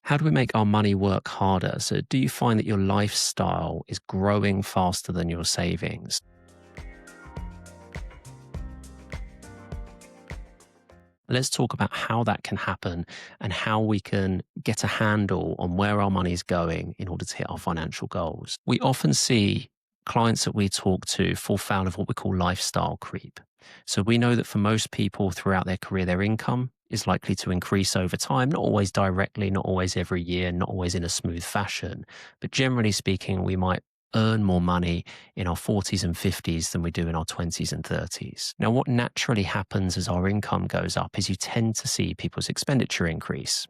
How do we make our money work harder? So, do you find that your lifestyle is growing faster than your savings? Let's talk about how that can happen and how we can get a handle on where our money is going in order to hit our financial goals. We often see clients that we talk to fall foul of what we call lifestyle creep. So we know that for most people throughout their career, their income is likely to increase over time, not always directly, not always every year, not always in a smooth fashion. But generally speaking, we might earn more money in our 40s and 50s than we do in our 20s and 30s. Now, what naturally happens as our income goes up is you tend to see people's expenditure increase.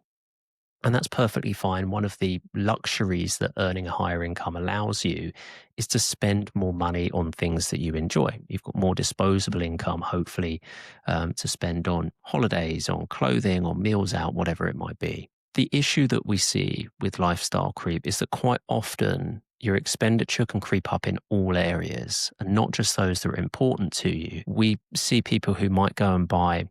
And that's perfectly fine. One of the luxuries that earning a higher income allows you is to spend more money on things that you enjoy. You've got more disposable income, hopefully, to spend on holidays, on clothing, on meals out, whatever it might be. The issue that we see with lifestyle creep is that quite often your expenditure can creep up in all areas and not just those that are important to you. We see people who might go and buy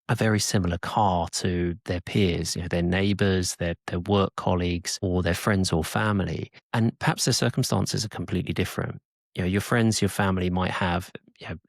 a very similar car to their peers, their neighbors, their work colleagues, or their friends or family. And perhaps their circumstances are completely different. Your friends, your family might have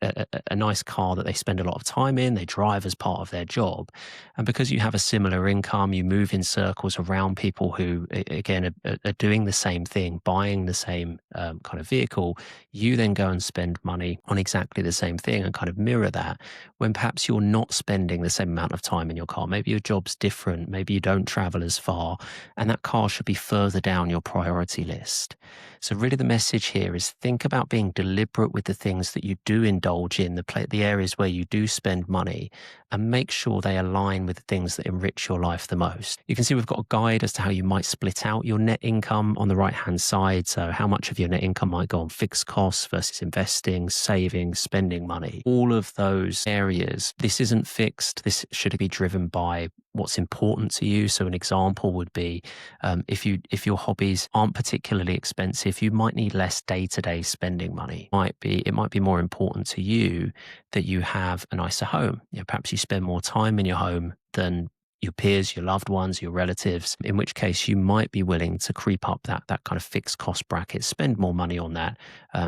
a nice car that they spend a lot of time in, they drive as part of their job. And because you have a similar income, you move in circles around people who, again, are doing the same thing, buying the same kind of vehicle. You then go and spend money on exactly the same thing and kind of mirror that when perhaps you're not spending the same amount of time in your car. Maybe your job's different, maybe you don't travel as far, and that car should be further down your priority list. So really the message here is think about being deliberate with the things that you do indulge in, the areas where you do spend money, and make sure they align with the things that enrich your life the most. You can see we've got a guide as to how you might split out your net income on the right-hand side. So how much of your net income might go on fixed costs versus investing, saving, spending money. All of those areas, this isn't fixed. This should be driven by what's important to you. So an example would be if your hobbies aren't particularly expensive, you might need less day-to-day spending money. It might be more important to you that you have a nicer home. Perhaps you spend more time in your home than your peers, your loved ones, your relatives, in which case you might be willing to creep up that kind of fixed cost bracket, spend more money on that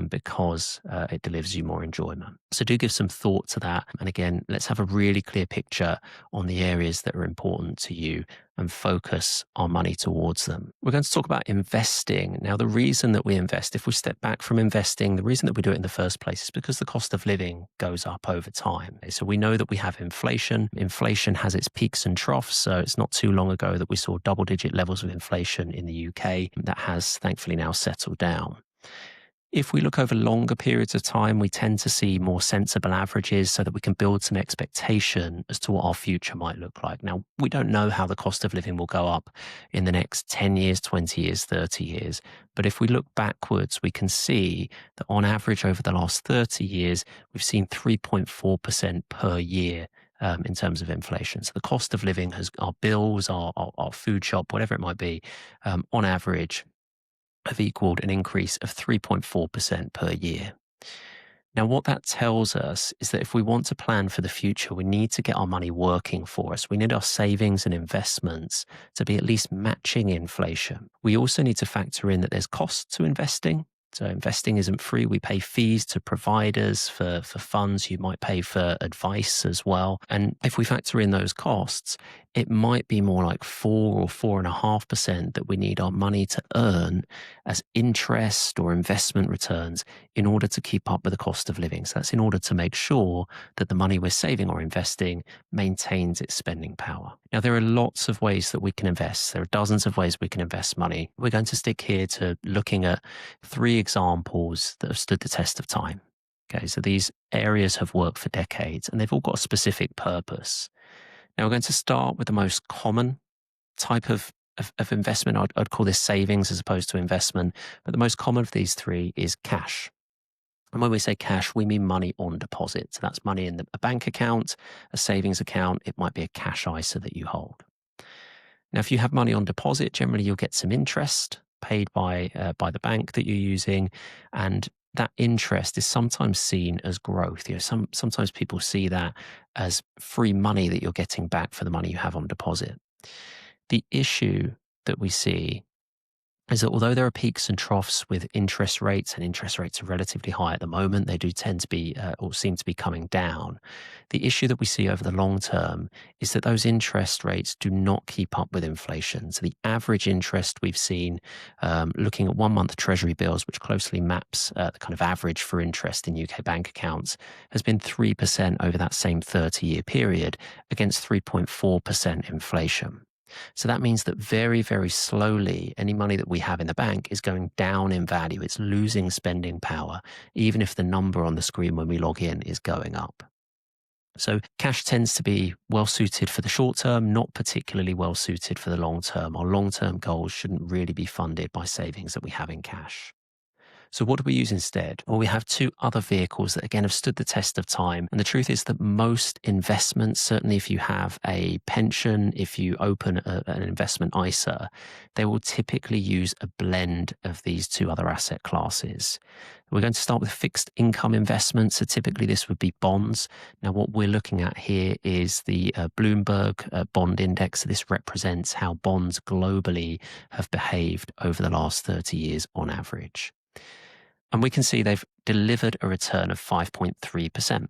because it delivers you more enjoyment. So do give some thought to that. And again, let's have a really clear picture on the areas that are important to you and focus our money towards them. We're going to talk about investing. Now, the reason that we invest, if we step back from investing, the reason that we do it in the first place is because the cost of living goes up over time. So we know that we have inflation. Inflation has its peaks and troughs. So it's not too long ago that we saw double-digit levels of inflation in the UK. That has thankfully now settled down. If we look over longer periods of time, we tend to see more sensible averages so that we can build some expectation as to what our future might look like. Now, we don't know how the cost of living will go up in the next 10 years, 20 years, 30 years. But if we look backwards, we can see that on average over the last 30 years, we've seen 3.4% per year in terms of inflation. So the cost of living our bills, our food shop, whatever it might be, on average, have equaled an increase of 3.4% per year. Now, what that tells us is that if we want to plan for the future, we need to get our money working for us. We need our savings and investments to be at least matching inflation. We also need to factor in that there's costs to investing. So investing isn't free. We pay fees to providers for funds. You might pay for advice as well. And if we factor in those costs, it might be more like 4 or 4.5% that we need our money to earn as interest or investment returns in order to keep up with the cost of living. So that's in order to make sure that the money we're saving or investing maintains its spending power. Now, there are lots of ways that we can invest. There are dozens of ways we can invest money. We're going to stick here to looking at 3 examples that have stood the test of time. Okay, so these areas have worked for decades and they've all got a specific purpose. Now, we're going to start with the most common type of investment. I'd call this savings as opposed to investment. But the most common of these 3 is cash. And when we say cash, we mean money on deposit. So that's money in a bank account, a savings account. It might be a cash ISA that you hold. Now, if you have money on deposit, generally you'll get some interest paid by the bank that you're using. And that interest is sometimes seen as growth. Sometimes people see that as free money that you're getting back for the money you have on deposit. The issue that we see is that although there are peaks and troughs with interest rates, and interest rates are relatively high at the moment, they do tend to be or seem to be coming down. The issue that we see over the long term is that those interest rates do not keep up with inflation. So the average interest we've seen, looking at 1 month Treasury bills, which closely maps the kind of average for interest in UK bank accounts, has been 3% over that same 30-year period against 3.4% inflation. So that means that very, very slowly, any money that we have in the bank is going down in value. It's losing spending power, even if the number on the screen when we log in is going up. So cash tends to be well suited for the short term, not particularly well suited for the long term. Our long term goals shouldn't really be funded by savings that we have in cash. So what do we use instead? Well, we have two other vehicles that again have stood the test of time. And the truth is that most investments, certainly if you have a pension, if you open an investment ISA, they will typically use a blend of these two other asset classes. We're going to start with fixed income investments. So typically this would be bonds. Now what we're looking at here is the Bloomberg bond index. So this represents how bonds globally have behaved over the last 30 years on average. And we can see they've delivered a return of 5.3%.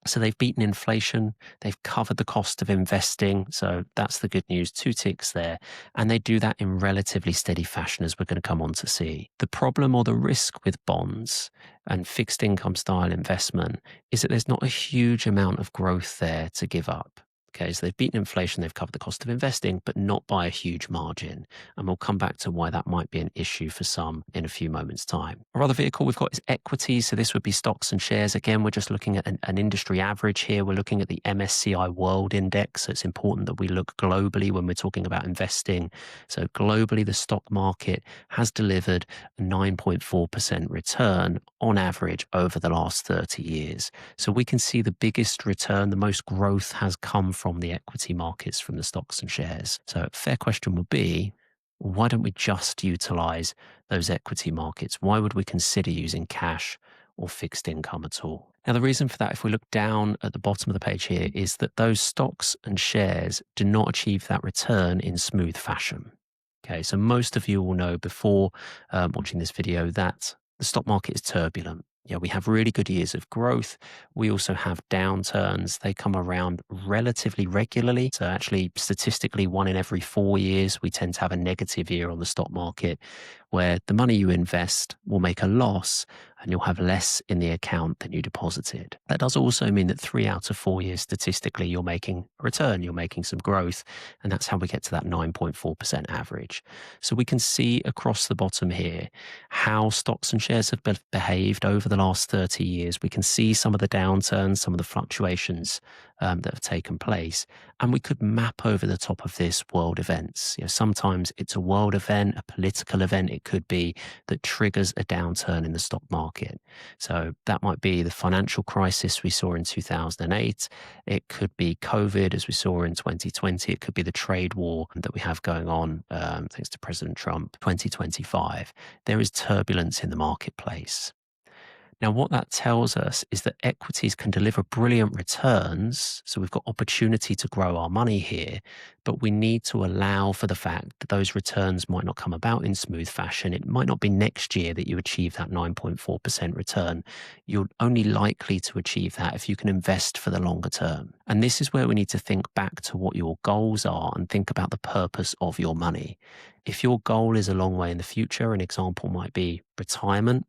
So they've beaten inflation, they've covered the cost of investing. So that's the good news, 2 ticks there. And they do that in relatively steady fashion, as we're going to come on to see. The problem or the risk with bonds and fixed income style investment is that there's not a huge amount of growth there to give up. Okay, so they've beaten inflation, they've covered the cost of investing, but not by a huge margin. And we'll come back to why that might be an issue for some in a few moments' time. Our other vehicle we've got is equities. So this would be stocks and shares. Again, we're just looking at an industry average here. We're looking at the MSCI World Index. So it's important that we look globally when we're talking about investing. So globally, the stock market has delivered a 9.4% return on average over the last 30 years. So we can see the biggest return, the most growth has come from the equity markets, from the stocks and shares. So a fair question would be, why don't we just utilize those equity markets? Why would we consider using cash or fixed income at all? Now, the reason for that, if we look down at the bottom of the page here, is that those stocks and shares do not achieve that return in smooth fashion. Okay, so most of you will know before watching this video that the stock market is turbulent. Yeah, we have really good years of growth. We also have downturns. They come around relatively regularly. So actually, statistically, 1 in every 4 years, we tend to have a negative year on the stock market where the money you invest will make a loss and you'll have less in the account than you deposited. That does also mean that 3 out of 4 years, statistically, you're making a return, you're making some growth, and that's how we get to that 9.4% average. So we can see across the bottom here how stocks and shares have behaved over the last 30 years. We can see some of the downturns, some of the fluctuations that have taken place. And we could map over the top of this world events. You know, sometimes it's a world event, a political event. It could be that triggers a downturn in the stock market. So that might be the financial crisis we saw in 2008. It could be COVID, as we saw in 2020. It could be the trade war that we have going on, thanks to President Trump, 2025. There is turbulence in the marketplace. Now, what that tells us is that equities can deliver brilliant returns. So we've got opportunity to grow our money here, but we need to allow for the fact that those returns might not come about in smooth fashion. It might not be next year that you achieve that 9.4% return. You're only likely to achieve that if you can invest for the longer term. And this is where we need to think back to what your goals are and think about the purpose of your money. If your goal is a long way in the future, an example might be retirement,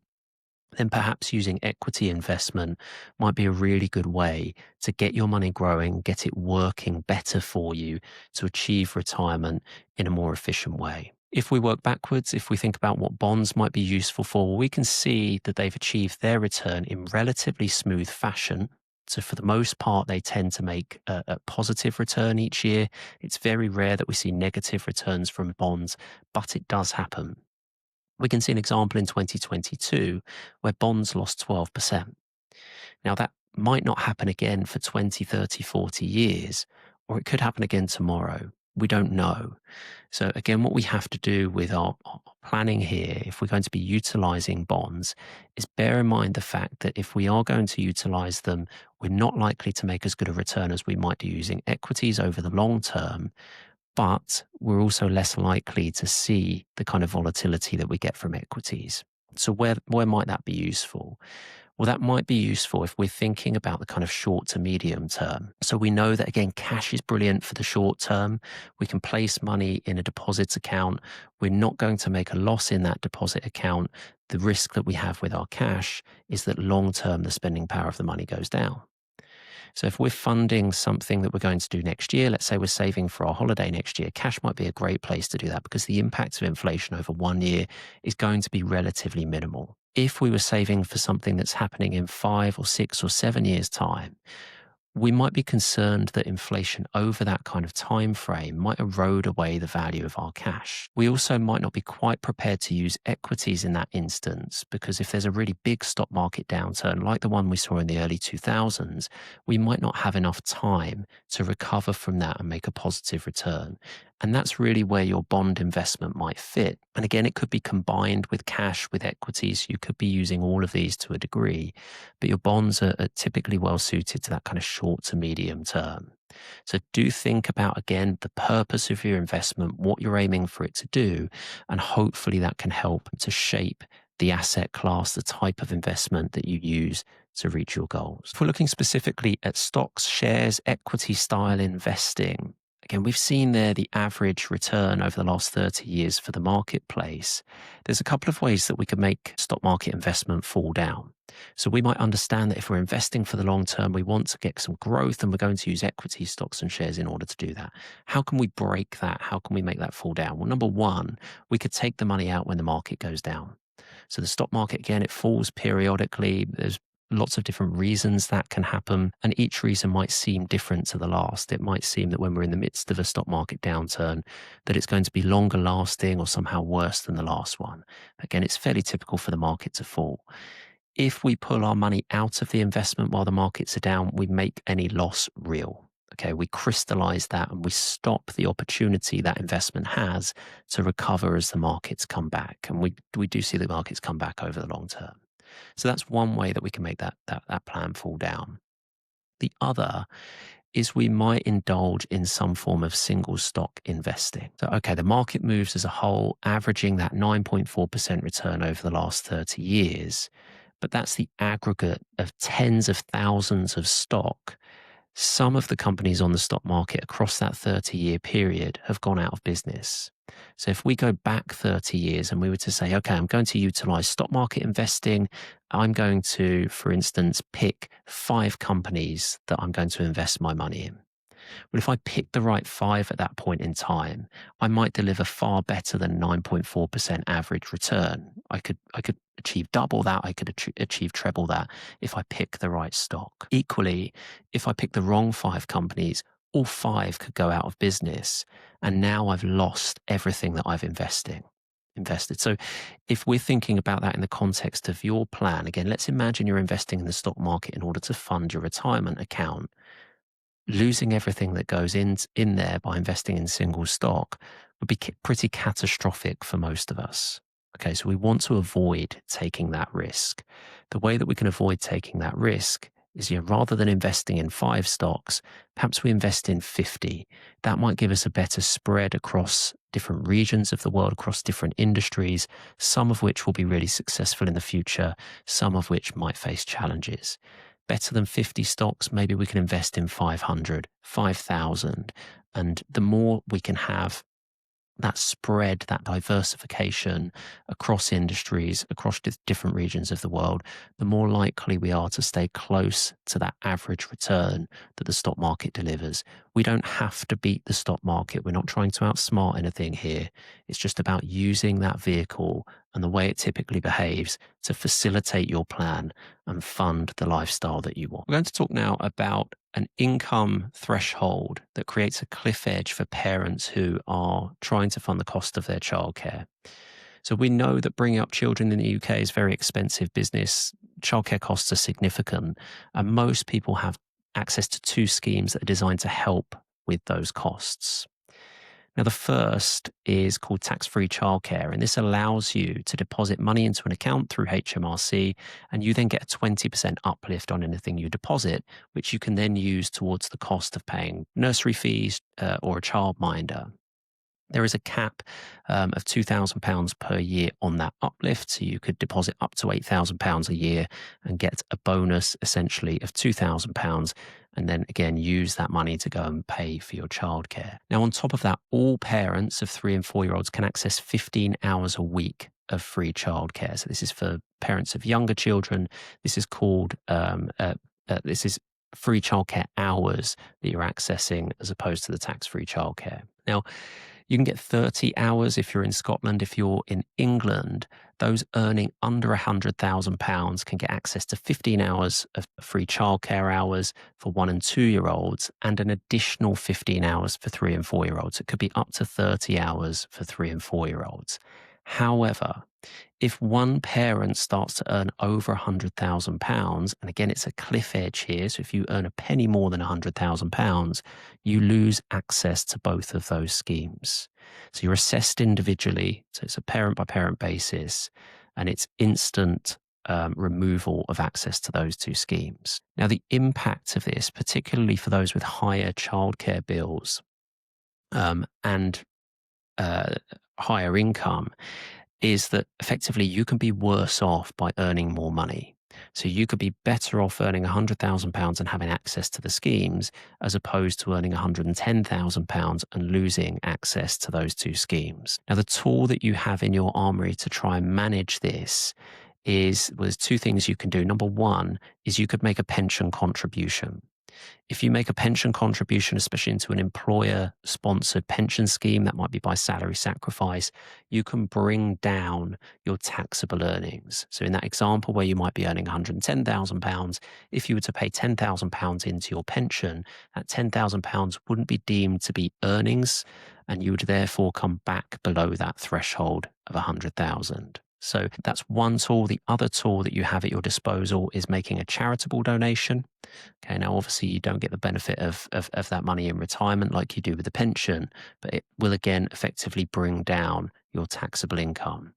then perhaps using equity investment might be a really good way to get your money growing, get it working better for you to achieve retirement in a more efficient way. If we work backwards, if we think about what bonds might be useful for, we can see that they've achieved their return in relatively smooth fashion. So for the most part, they tend to make a positive return each year. It's very rare that we see negative returns from bonds, but it does happen. We can see an example in 2022 where bonds lost 12%. Now, that might not happen again for 20, 30, 40 years, or it could happen again tomorrow. We don't know. So again, what we have to do with our planning here, if we're going to be utilizing bonds, is bear in mind the fact that if we are going to utilize them, we're not likely to make as good a return as we might do using equities over the long term. but we're also less likely to see the kind of volatility that we get from equities. So where might that be useful? Well, that might be useful if we're thinking about the kind of short to medium term. So we know that, again, cash is brilliant for the short term. We can place money in a deposit account. We're not going to make a loss in that deposit account. The risk that we have with our cash is that long term, the spending power of the money goes down. So if we're funding something that we're going to do next year, let's say we're saving for our holiday next year, cash might be a great place to do that because the impact of inflation over 1 year is going to be relatively minimal. If we were saving for something that's happening in 5 or 6 or 7 years' time, we might be concerned that inflation over that kind of time frame might erode away the value of our cash. We also might not be quite prepared to use equities in that instance because if there's a really big stock market downturn like the one we saw in the early 2000s, we might not have enough time to recover from that and make a positive return. And that's really where your bond investment might fit. And again, it could be combined with cash, with equities. You could be using all of these to a degree, but your bonds are typically well suited to that kind of short to medium term. So do think about, again, the purpose of your investment, what you're aiming for it to do, and hopefully that can help to shape the asset class, the type of investment that you use to reach your goals. If we're looking specifically at stocks, shares, equity style investing, again, we've seen there the average return over the last 30 years for the marketplace. There's a couple of ways that we can make stock market investment fall down. So we might understand that if we're investing for the long term, we want to get some growth and we're going to use equity stocks and shares in order to do that. How can we break that? How can we make that fall down? Well, number one, we could take the money out when the market goes down. So the stock market, again, it falls periodically. There's lots of different reasons that can happen, and each reason might seem different to the last. It might seem that when we're in the midst of a stock market downturn, that it's going to be longer lasting or somehow worse than the last one. Again, it's fairly typical for the market to fall. If we pull our money out of the investment while the markets are down, we make any loss real. Okay, we crystallize that and we stop the opportunity that investment has to recover as the markets come back. And we do see the markets come back over the long term. So that's one way that we can make that plan fall down. The other is we might indulge in some form of single stock investing. So, okay, the market moves as a whole, averaging that 9.4% return over the last 30 years, but that's the aggregate of tens of thousands of stock. Some of the companies on the stock market across that 30-year period have gone out of business. So if we go back 30 years and we were to say, okay, I'm going to utilize stock market investing, I'm going to, for instance, pick 5 companies that I'm going to invest my money in. Well, if I pick the right 5 at that point in time, I might deliver far better than 9.4% average return. I could achieve double that. I could achieve treble that if I pick the right stock. Equally, if I pick the wrong 5 companies, all 5 could go out of business. And now I've lost everything that I've invested. So if we're thinking about that in the context of your plan, again, let's imagine you're investing in the stock market in order to fund your retirement account. Losing everything that goes in there by investing in single stock would be pretty catastrophic for most of us. Okay, so we want to avoid taking that risk. The way that we can avoid taking that risk is, rather than investing in 5 stocks, perhaps we invest in 50. That might give us a better spread across different regions of the world, across different industries, some of which will be really successful in the future, some of which might face challenges. Better than 50 stocks, maybe we can invest in 500, 5,000. And the more we can have that spread, that diversification across industries, across different regions of the world, the more likely we are to stay close to that average return that the stock market delivers. We don't have to beat the stock market. We're not trying to outsmart anything here. It's just about using that vehicle and the way it typically behaves to facilitate your plan and fund the lifestyle that you want. We're going to talk now about an income threshold that creates a cliff edge for parents who are trying to fund the cost of their childcare. So we know that bringing up children in the UK is very expensive business. Childcare costs are significant, and most people have access to 2 schemes that are designed to help with those costs. Now, the first is called tax-free childcare, and this allows you to deposit money into an account through HMRC, and you then get a 20% uplift on anything you deposit, which you can then use towards the cost of paying nursery fees or a childminder. There is a cap of £2,000 per year on that uplift. So you could deposit up to £8,000 a year and get a bonus essentially of £2,000. And then again, use that money to go and pay for your childcare. Now, on top of that, all parents of 3 and 4-year-olds can access 15 hours a week of free childcare. So this is for parents of younger children. This is called, this is free childcare hours that you're accessing as opposed to the tax-free childcare. Now, you can get 30 hours if you're in Scotland. If you're in England, those earning under £100,000 can get access to 15 hours of free childcare hours for 1 and 2-year-olds and an additional 15 hours for 3 and 4-year-olds. It could be up to 30 hours for 3 and 4-year-olds. However, if one parent starts to earn over £100,000, and again, it's a cliff edge here, so if you earn a penny more than £100,000, you lose access to both of those schemes. So you're assessed individually, so it's a parent-by-parent basis, and it's instant removal of access to those two schemes. Now, the impact of this, particularly for those with higher childcare bills and higher income, is that effectively you can be worse off by earning more money. So you could be better off earning £100,000 and having access to the schemes as opposed to earning £110,000 and losing access to those two schemes. Now, the tool that you have in your armory to try and manage this there's two things you can do. Number one is you could make a pension contribution. If you make a pension contribution, especially into an employer-sponsored pension scheme, that might be by salary sacrifice, you can bring down your taxable earnings. So in that example where you might be earning £110,000, if you were to pay £10,000 into your pension, that £10,000 wouldn't be deemed to be earnings, and you would therefore come back below that threshold of £100,000. So that's one tool. The other tool that you have at your disposal is making a charitable donation. Okay, now obviously you don't get the benefit of that money in retirement like you do with the pension, but it will again effectively bring down your taxable income.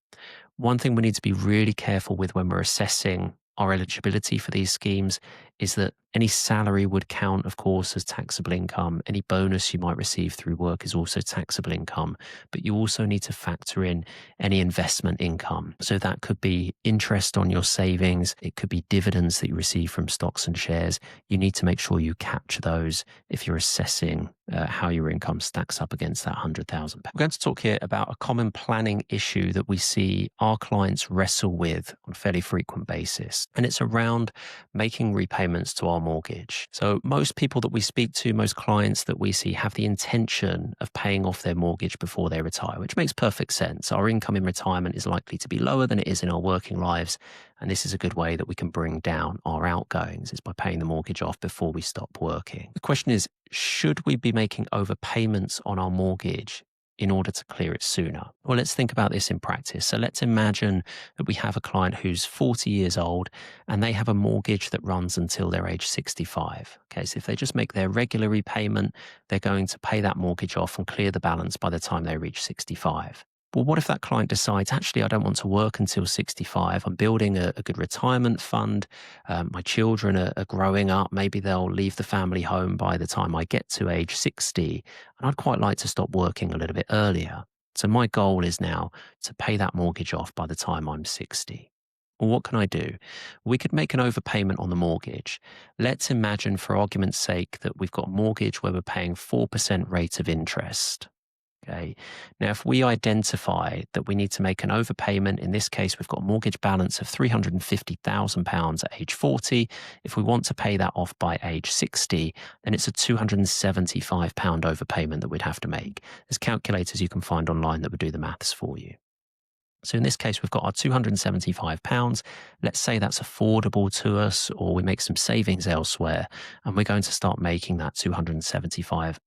One thing we need to be really careful with when we're assessing our eligibility for these schemes is that any salary would count, of course, as taxable income. Any bonus you might receive through work is also taxable income, but you also need to factor in any investment income. So that could be interest on your savings. It could be dividends that you receive from stocks and shares. You need to make sure you capture those if you're assessing how your income stacks up against that £100,000. We're going to talk here about a common planning issue that we see our clients wrestle with on a fairly frequent basis, and it's around making repayments to our mortgage. So most people that we speak to, most clients that we see have the intention of paying off their mortgage before they retire, which makes perfect sense. Our income in retirement is likely to be lower than it is in our working lives, and this is a good way that we can bring down our outgoings, is by paying the mortgage off before we stop working. The question is, should we be making overpayments on our mortgage in order to clear it sooner? Well, let's think about this in practice. So let's imagine that we have a client who's 40 years old and they have a mortgage that runs until they're age 65. Okay, so if they just make their regular repayment, they're going to pay that mortgage off and clear the balance by the time they reach 65. Well, what if that client decides, actually, I don't want to work until 65. I'm building a good retirement fund. My children are growing up. Maybe they'll leave the family home by the time I get to age 60. And I'd quite like to stop working a little bit earlier. So my goal is now to pay that mortgage off by the time I'm 60. Well, what can I do? We could make an overpayment on the mortgage. Let's imagine, for argument's sake, that we've got a mortgage where we're paying 4% rate of interest. Okay. Now, if we identify that we need to make an overpayment, in this case, we've got a mortgage balance of £350,000 at age 40. If we want to pay that off by age 60, then it's a £275 overpayment that we'd have to make. There's calculators you can find online that would do the maths for you. So in this case, we've got our £275. Let's say that's affordable to us, or we make some savings elsewhere, and we're going to start making that £275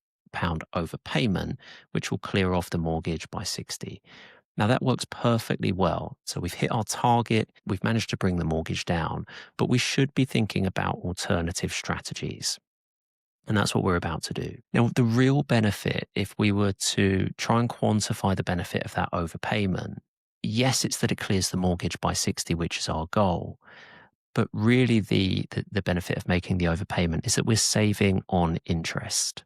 overpayment, which will clear off the mortgage by 60. Now that works perfectly well. So we've hit our target, we've managed to bring the mortgage down, but we should be thinking about alternative strategies. And that's what we're about to do. Now, the real benefit, if we were to try and quantify the benefit of that overpayment, yes, it's that it clears the mortgage by 60, which is our goal. But really the benefit of making the overpayment is that we're saving on interest.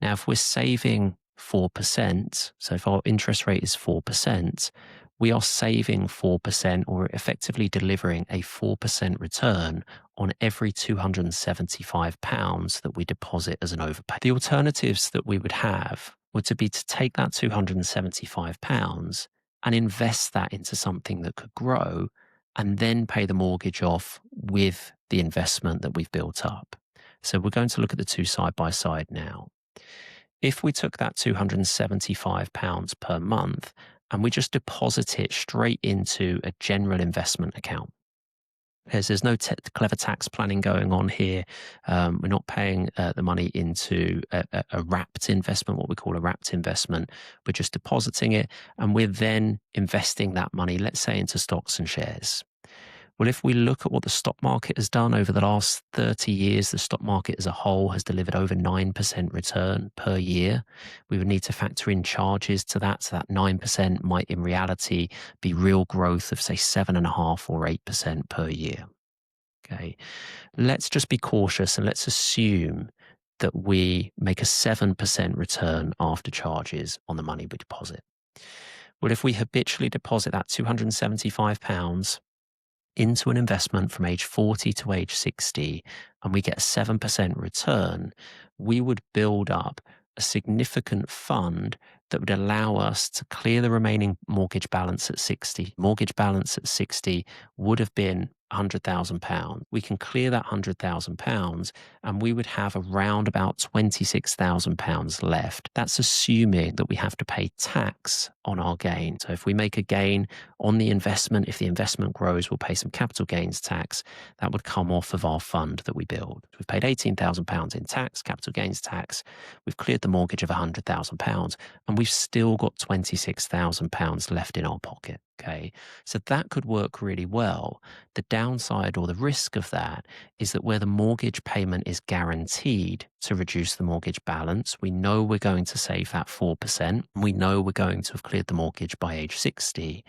Now, if we're saving 4%, so if our interest rate is 4%, we are saving 4% or effectively delivering a 4% return on every £275 that we deposit as an overpay. The alternatives that we would have were to be to take that £275 and invest that into something that could grow and then pay the mortgage off with the investment that we've built up. So we're going to look at the two side by side now. If we took that £275 per month and we just deposit it straight into a general investment account, there's no clever tax planning going on here. We're not paying the money into a wrapped investment, what we call a wrapped investment. We're just depositing it and we're then investing that money, let's say, into stocks and shares. Well, if we look at what the stock market has done over the last 30 years, the stock market as a whole has delivered over 9% return per year. We would need to factor in charges to that. So that 9% might in reality be real growth of say 7.5 or 8% per year. Okay. Let's just be cautious and let's assume that we make a 7% return after charges on the money we deposit. Well, if we habitually deposit that £275 into an investment from age 40 to age 60 and we get a 7% return, we would build up a significant fund that would allow us to clear the remaining mortgage balance at 60. Mortgage balance at 60 would have been £100,000. We can clear that £100,000 and we would have around about £26,000 left. That's assuming that we have to pay tax on our gain. So if we make a gain on the investment, if the investment grows, we'll pay some capital gains tax. That would come off of our fund that we build. We've paid £18,000 in tax, capital gains tax. We've cleared the mortgage of £100,000 and we've still got £26,000 left in our pocket. Okay, so that could work really well. The downside or the risk of that is that where the mortgage payment is guaranteed to reduce the mortgage balance, we know we're going to save that 4%. We know we're going to have cleared the mortgage by age 60.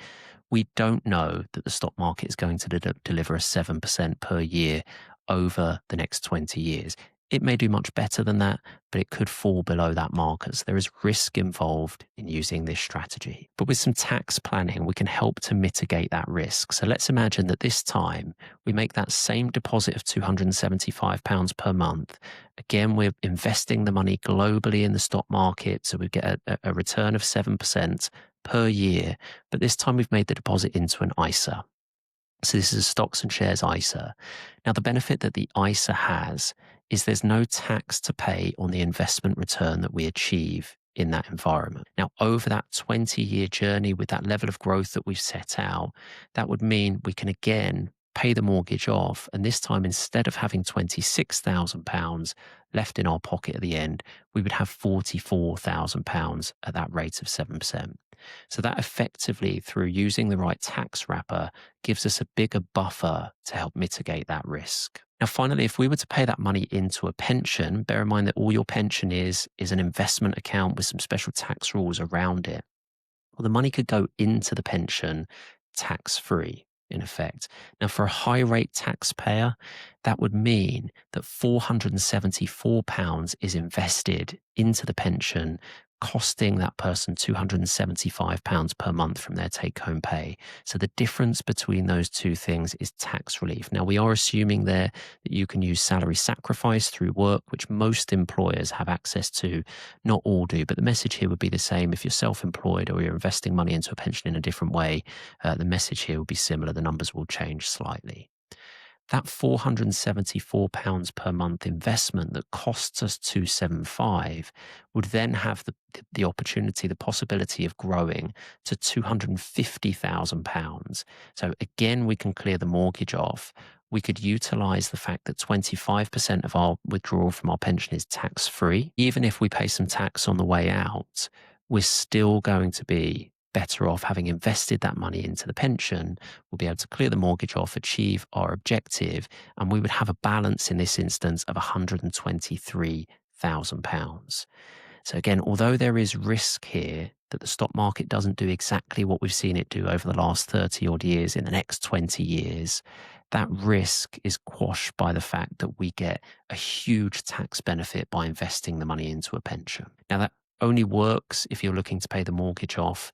We don't know that the stock market is going to deliver a 7% per year over the next 20 years. It may do much better than that, but it could fall below that markers. There is risk involved in using this strategy. But with some tax planning, we can help to mitigate that risk. So let's imagine that this time we make that same deposit of £275 per month. Again, we're investing the money globally in the stock market, so we get a return of 7% per year. But this time we've made the deposit into an ISA. So this is a stocks and shares ISA. Now, the benefit that the ISA has is there's no tax to pay on the investment return that we achieve in that environment. Now, over that 20-year journey with that level of growth that we've set out, that would mean we can again pay the mortgage off. And this time, instead of having £26,000 left in our pocket at the end, we would have £44,000 at that rate of 7%. So that effectively, through using the right tax wrapper, gives us a bigger buffer to help mitigate that risk. Now, finally, if we were to pay that money into a pension, bear in mind that all your pension is an investment account with some special tax rules around it. Well, the money could go into the pension tax-free, in effect. Now, for a high rate taxpayer, that would mean that £474 is invested into the pension, costing that person £275 per month from their take-home pay. So the difference between those two things is tax relief. Now, we are assuming there that you can use salary sacrifice through work, which most employers have access to. Not all do, but the message here would be the same. If you're self-employed or you're investing money into a pension in a different way, the message here will be similar. The numbers will change slightly. That £474 per month investment that costs us £275 would then have the opportunity, the possibility of growing to £250,000. So again, we can clear the mortgage off. We could utilize the fact that 25% of our withdrawal from our pension is tax-free. Even if we pay some tax on the way out, we're still going to be better off having invested that money into the pension. We'll be able to clear the mortgage off, achieve our objective, and we would have a balance in this instance of £123,000. So again, although there is risk here that the stock market doesn't do exactly what we've seen it do over the last 30 odd years in the next 20 years, that risk is quashed by the fact that we get a huge tax benefit by investing the money into a pension. Now, that only works if you're looking to pay the mortgage off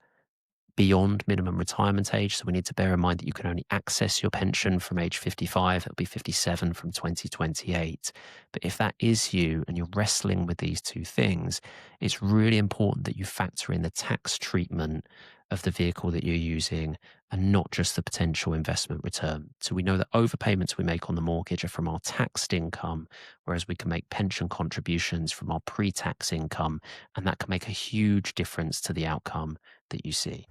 beyond minimum retirement age. So we need to bear in mind that you can only access your pension from age 55. It'll be 57 from 2028. But if that is you and you're wrestling with these two things, it's really important that you factor in the tax treatment of the vehicle that you're using and not just the potential investment return. So we know that overpayments we make on the mortgage are from our taxed income, whereas we can make pension contributions from our pre-tax income, and that can make a huge difference to the outcome that you see.